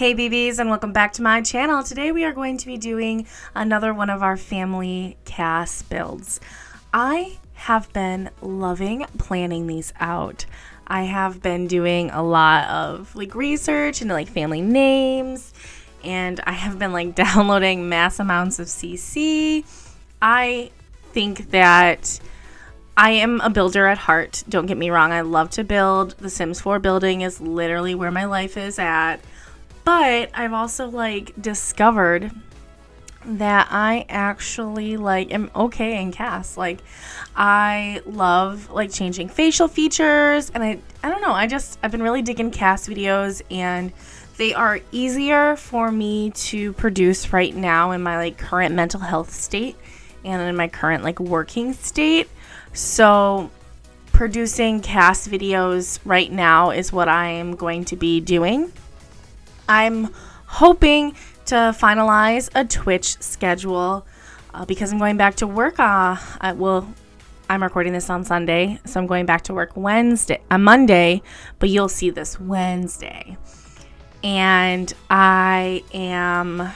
Hey BBs, and welcome back to my channel. Today we are going to be doing another one of our family CAS builds. I have been loving planning these out. I have been doing a lot of research into family names, and I have been downloading mass amounts of CC. I think that I am a builder at heart. Don't get me wrong, I love to build. The Sims 4 building is literally where my life is at. But I've also discovered that I actually am okay in CAS. I love changing facial features, and I don't know, I've been really digging CAS videos, and they are easier for me to produce right now in my current mental health state and in my current working state. So producing CAS videos right now is what I am going to be doing. I'm hoping to finalize a Twitch schedule because I'm going back to work. I'm recording this on Sunday, so I'm going back to work Monday, but you'll see this Wednesday. And I am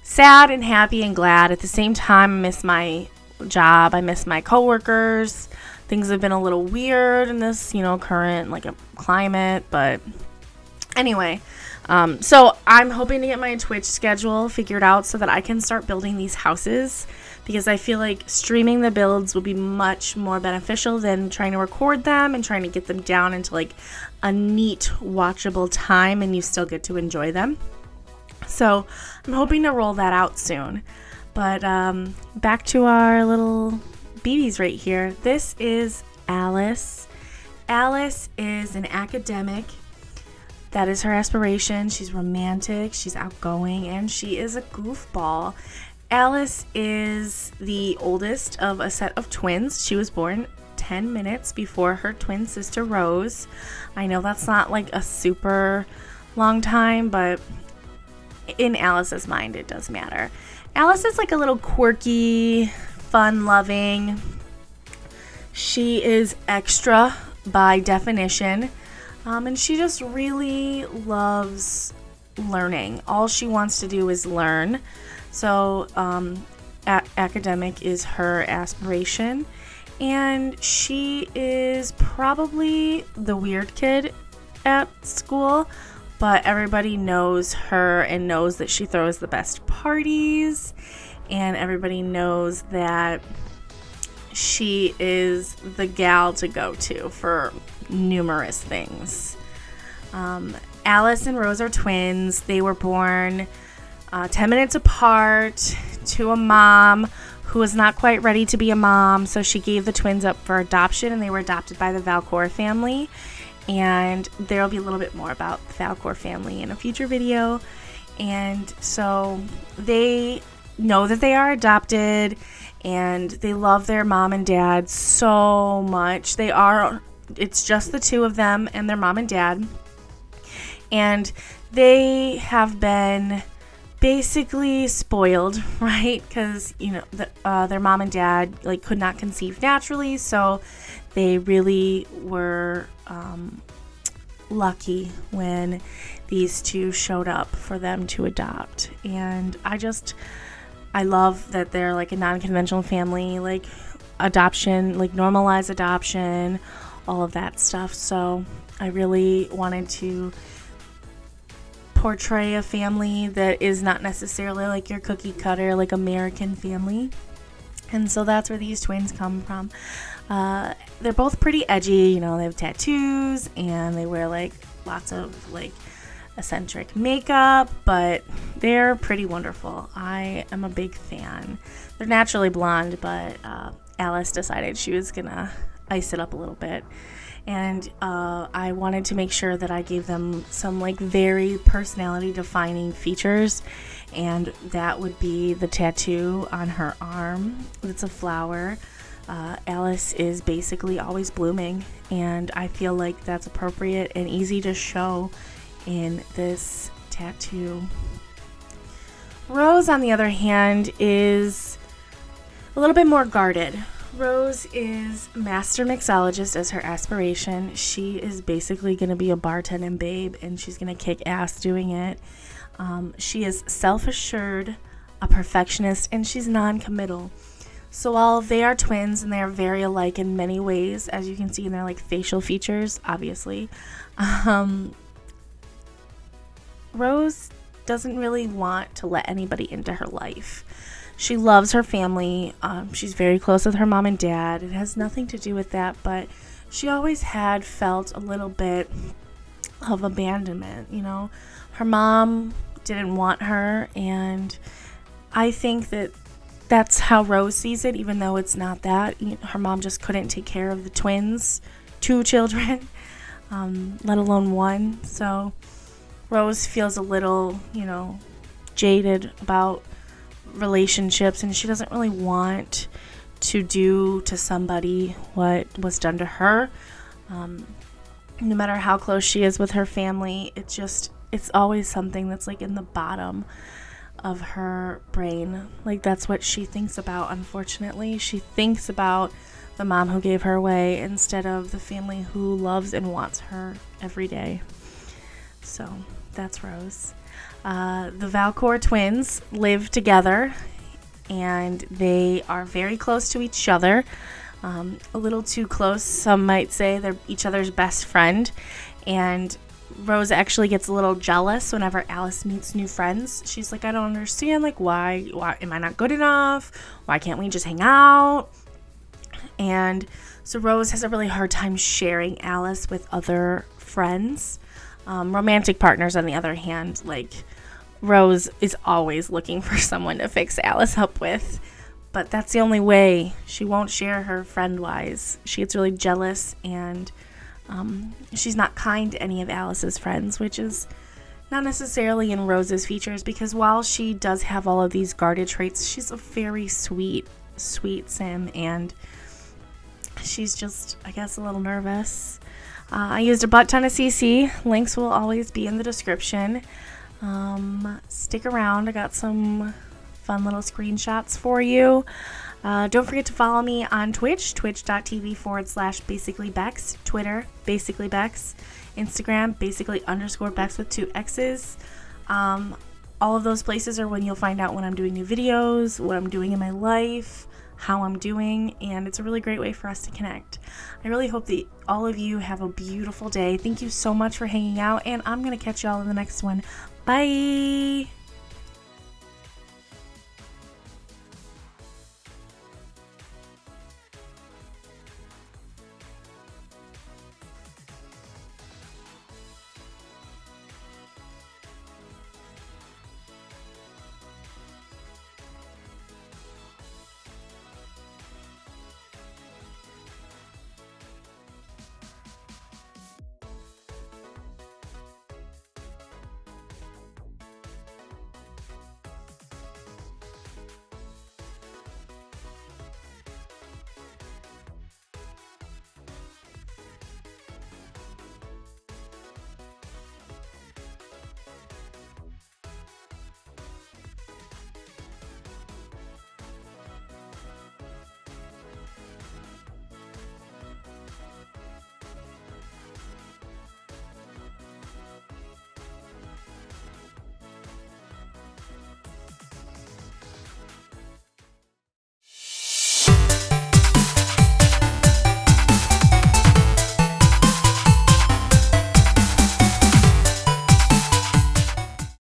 sad and happy and glad. At the same time, I miss my job. I miss my coworkers. Things have been a little weird in this, current climate, but anyway. So I'm hoping to get my Twitch schedule figured out so that I can start building these houses, because I feel like streaming the builds will be much more beneficial than trying to record them and trying to get them down into a neat watchable time and you still get to enjoy them. So I'm hoping to roll that out soon. But back to our little BBs right here. This is Alice. Alice is an academic. That is her aspiration. She's romantic, she's outgoing, and she is a goofball. Alice is the oldest of a set of twins. She was born 10 minutes before her twin sister Rose. I know that's not a super long time, but in Alice's mind it does matter. Alice is a little quirky, fun-loving. She is extra by definition. And she just really loves learning. All she wants to do is learn. So academic is her aspiration. And she is probably the weird kid at school, but everybody knows her and knows that she throws the best parties. And everybody knows that she is the gal to go to for numerous things. Alice and Rose are twins. They were born 10 minutes apart to a mom who was not quite ready to be a mom, so she gave the twins up for adoption, and they were adopted by the Valcourt family. And there will be a little bit more about the Valcourt family in a future video. And so they know that they are adopted, and they love their mom and dad so much. It's just the two of them and their mom and dad. And they have been basically spoiled, right? Because, their mom and dad could not conceive naturally. So they really were lucky when these two showed up for them to adopt. And I love that they're a non-conventional family, adoption, normalized adoption, all of that stuff. So I really wanted to portray a family that is not necessarily your cookie cutter American family. And so that's where these twins come from. They're both pretty edgy, they have tattoos and they wear lots of eccentric makeup, but they're pretty wonderful. I am a big fan. They're naturally blonde, but Alice decided she was gonna ice it up a little bit, and I wanted to make sure that I gave them some very personality defining features, and that would be the tattoo on her arm. It's a flower. Alice is basically always blooming, and I feel like that's appropriate and easy to show in this tattoo. Rose, on the other hand, is a little bit more guarded. Rose is master mixologist as her aspiration. She is basically going to be a bartending babe, and she's going to kick ass doing it. She is self-assured, a perfectionist, and she's non-committal. So while they are twins and they are very alike in many ways, as you can see in their like facial features, obviously, Rose doesn't really want to let anybody into her life. She loves her family. She's very close with her mom and dad. It has nothing to do with that, but she always had felt a little bit of abandonment, you know. Her mom didn't want her, and I think that that's how Rose sees it, even though it's not that. Her mom just couldn't take care of the twins, 2 children, let alone 1. So Rose feels a little, jaded about relationships, and she doesn't really want to do to somebody what was done to her. No matter how close she is with her family, it's always something that's like in the bottom of her brain. Like, that's what she thinks about, unfortunately. She thinks about the mom who gave her away instead of the family who loves and wants her every day. So that's Rose. The Valcourt twins live together, and they are very close to each other. A little too close, some might say. They're each other's best friend, and Rose actually gets a little jealous whenever Alice meets new friends. She's like, I don't understand, like, why am I not good enough? Why can't we just hang out? And so Rose has a really hard time sharing Alice with other friends. Romantic partners, on the other hand, like, Rose is always looking for someone to fix Alice up with, but that's the only way. She won't share her friend-wise. She gets really jealous, and she's not kind to any of Alice's friends, which is not necessarily in Rose's features, because while she does have all of these guarded traits, she's a very sweet sim, and she's just, I guess, a little nervous. I used a butt ton of CC. Links will always be in the description. Stick around. I got some fun little screenshots for you. Don't forget to follow me on Twitch, twitch.tv/basicallybex, Twitter, basicallybex, Instagram, basically_bex with 2 X's. All of those places are when you'll find out when I'm doing new videos, what I'm doing in my life, how I'm doing, and it's a really great way for us to connect. I really hope that all of you have a beautiful day. Thank you so much for hanging out, and I'm going to catch y'all in the next one. Bye!